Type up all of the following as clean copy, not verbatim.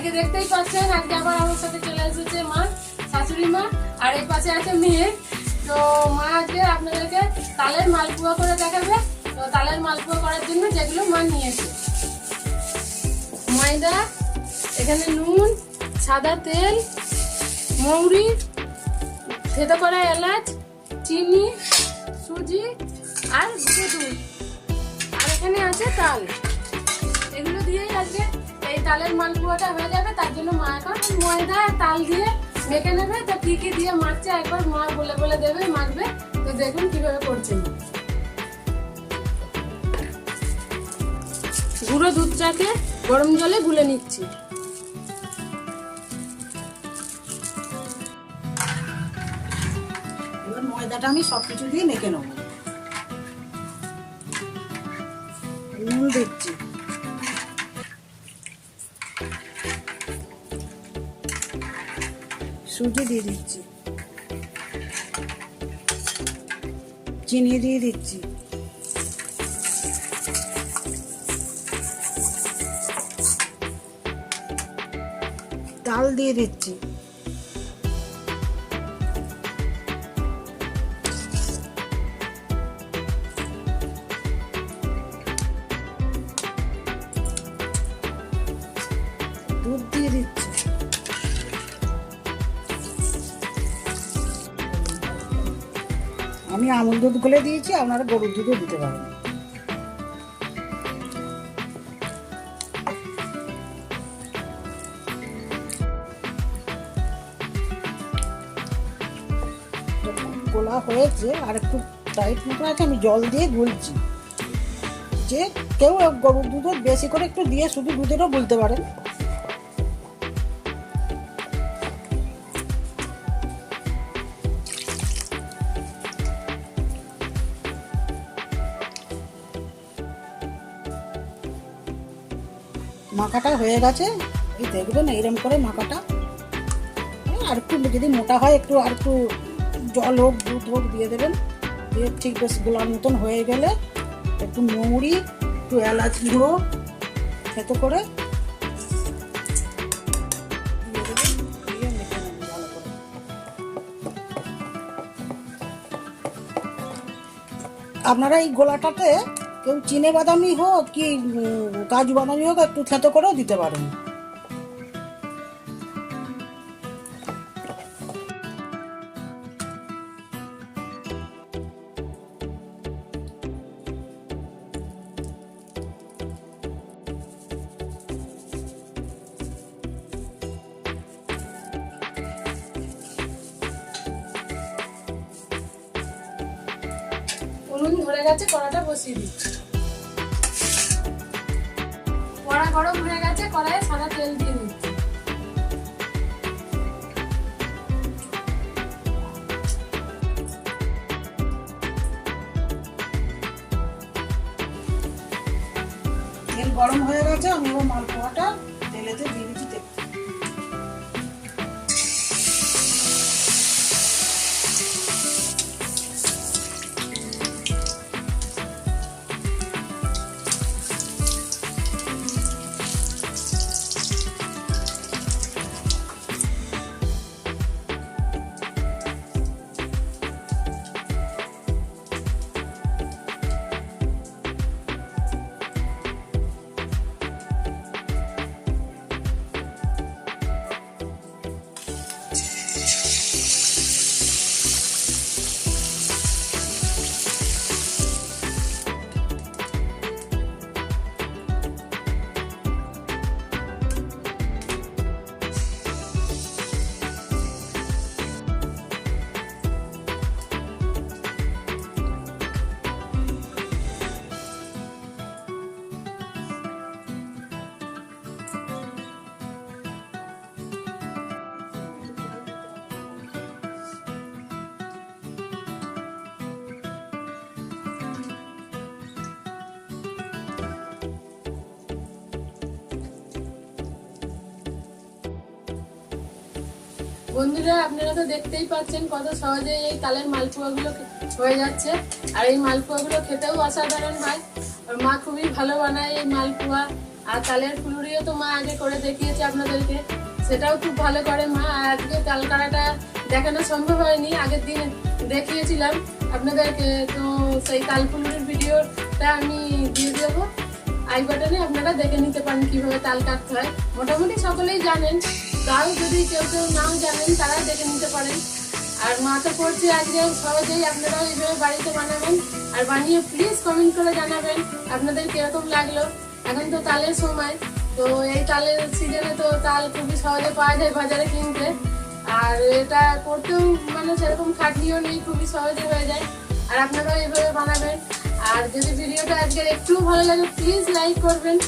আজকে দেখতেই পাচ্ছেন আজকে আবার আমার সাথে চলে এসেছে মা, শাশুড়ি মা, আর এই পাশে আছে মেয়ে। তো মা আজকে আপনাদেরকে তালের মালপোয়া করে দেখাবে। তো তালের মালপোয়া করার জন্য যেগুলো মা নিয়েছে, ময়দা, এখানে নুন, সাদা তেল, মৌরি, থেতো করা এলাচ, চিনি, সুজি আর দুধ, আর এখানে আছে তাল। এগুলো দিয়েই আজকে এই তালের মালপোয়াটা হয়ে যাবে। তার জন্য মা এখন ময়দা আর তাল দিয়ে মেখে নেবে। তো কি কি দিয়ে মাখছে একবার মা বলে বলে দেবে, মাখবে। তো দেখুন কিভাবে করছে। গুঁড়ো দুধটাকে গরম জলে গুলে নিচ্ছি। এবার ময়দাটা আমি সবকিছু দিয়ে মেখে নেব। নুন দিচ্ছি, সুজি দিয়ে দিচ্ছি, চিনি দিয়ে দিচ্ছি, তাল দিয়ে দিচ্ছি, দুধ দিয়ে দিচ্ছি, আমি আমুল দুধ গুলে দিয়েছি, আপনারা গরুর দুধও দিতে পারেন। গোলা হয়েছে, আর একটু টাইট মতো আছে, আমি জল দিয়ে গুলছি। যে কেউ গরুর দুধও বেশি করে একটু দিয়ে শুধু দুধেরও গুলতে পারেন। মাখাটা হয়ে গেছে, এই দেখবেন এইরকম করে মাখাটা। আর একটু যদি মোটা হয় একটু আর একটু জল হোক দুধ হোক দিয়ে দেবেন। দিয়ে ঠিক বেশ গোলার মতন হয়ে গেলে একটু মৌরি, একটু এলাচ গুঁড়ো থেতো করে দিয়ে দেবেন। দিয়ে মেখে নেবেন ভালো করে। আপনারা এই গোলাটাতে কেউ চিনে বাদামি হোক কি কাজু বাদামি হোক একটু থেতো করেও দিতে পারেন। উনুন ধরে গেছে, কড়াটা বসিয়ে দিচ্ছি। কড়া গরম হয়ে গেছে, কড়াইয়ে সাদা তেল দিয়ে দিচ্ছি। তেল গরম হয়ে গেছে, আমি এবার মালপোয়াটা তেলেতে দিয়ে দিচ্ছি। বন্ধুরা আপনারা তো দেখতেই পাচ্ছেন কত সহজে এই তালের মালপোয়াগুলো হয়ে যাচ্ছে। আর এই মালপোয়াগুলো খেতেও অসাধারণ হয়। আর মা খুবই ভালো বানায় এই মালপোয়া। আর তালের ফুলুরিও তো মা আগে করে দেখিয়েছে আপনাদেরকে, সেটাও খুব ভালো করে মা। আর আজকে তাল কাড়াটা দেখানো সম্ভব হয়নি, আগের দিন দেখিয়েছিলাম আপনাদেরকে, তো সেই তাল ফুলুরির ভিডিওটা আমি দিয়ে দেবো আই বাটনে, আপনারা দেখে নিতে পারেন কিভাবে তাল কাটতে হয়। মোটামুটি সকলেই জানেন, তাও যদি কেউ কেউ নাও জানেন তারা দেখে নিতে পারেন। আর মা তো করছে আজকে সহজেই, আপনারাও এইভাবে বাড়িতে বানাবেন আর বানিয়ে প্লিজ কমেন্ট করে জানাবেন আপনাদের কিরকম লাগলো। এখন তো তালের সময়, তো এই তালের সিজনে তো তাল খুবই সহজে পাওয়া যায় বাজারে কিনতে, আর এটা করতেও মানে সেরকম খাটনিও নেই, খুবই সহজে হয়ে যায়। আর আপনারাও এইভাবে বানাবেন। আর যদি ভিডিওটা আজকের একটু ভালো লাগে প্লিজ লাইক করবেন।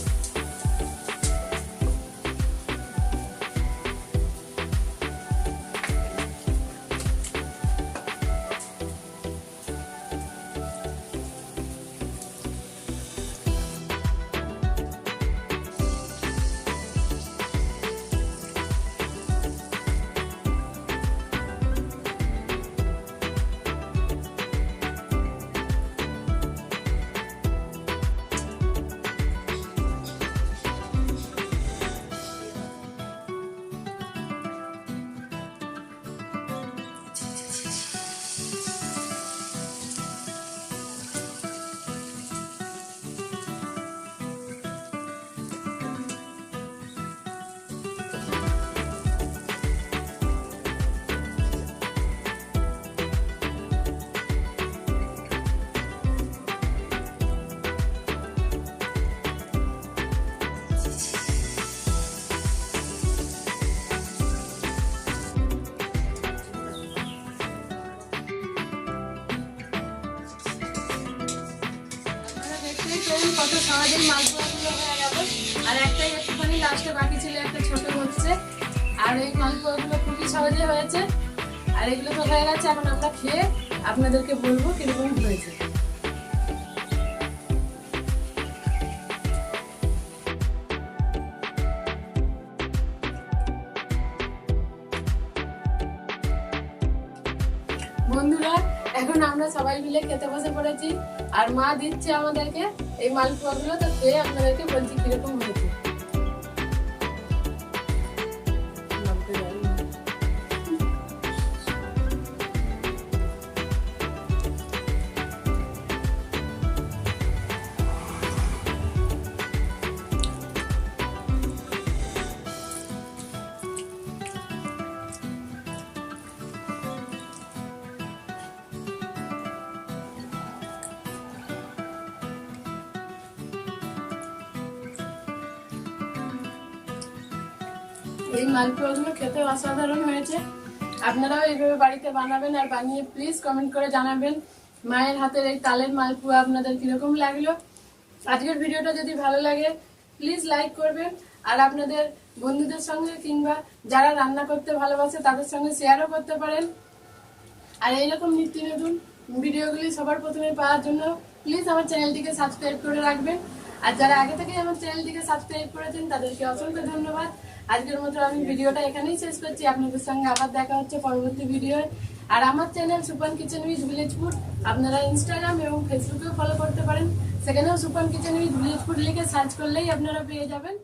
কত সহজেই মালপোয়াগুলো হয়ে গেল, আর একটাই একটুখানি লাস্টে বাকি ছিল, একটা ছোট হচ্ছে। আর এই মালপোয়াগুলো খুবই সহজে হয়েছে, আর এগুলো তো হয়ে গেছে। এখন আমরা খেয়ে আপনাদেরকে বলবো কিরকম হয়েছে। বন্ধুরা, এখন আমরা সবাই মিলে খেতে বসে পড়েছি, আর মা দিচ্ছে আমাদেরকে এই মালপোয়াগুলো, তো খেয়ে আপনাদেরকে বলছি কিরকম হয়েছে। এই মালপোয়াগুলো খেতে অসাধারণ হয়েছে। আপনারাও এইভাবে বাড়িতে বানাবেন, আর বানিয়ে প্লিজ কমেন্ট করে জানাবেন মায়ের হাতের এই তালের মালপোয়া আপনাদের কিরকম লাগলো। আজকের ভিডিওটা যদি ভালো লাগে প্লিজ লাইক করবেন, আর আপনাদের বন্ধুদের সঙ্গে কিংবা যারা রান্না করতে ভালোবাসে তাদের সঙ্গে শেয়ারও করতে পারেন। আর এইরকম নিত্য নতুন ভিডিওগুলি সবার প্রথমে পাওয়ার জন্য প্লিজ আমার চ্যানেলটিকে সাবস্ক্রাইব করে রাখবেন। আর যারা আগে থেকে আমার চ্যানেলটিকে সাবস্ক্রাইব করেছেন তাদেরকে অসংখ্য ধন্যবাদ। আজকের মতো আমি ভিডিওটা এখানেই শেষ করছি। আপনাদের সঙ্গে আবার দেখা হচ্ছে পরবর্তী ভিডিও। আর আমার channel Supan kitchen with village food, আপনারা ইনস্টাগ্রাম এবং ফেসবুকেও ফলো করতে পারেন, সেখানেও Supan kitchen with village food লিখে সার্চ করলেই আপনারা পেয়ে যাবেন।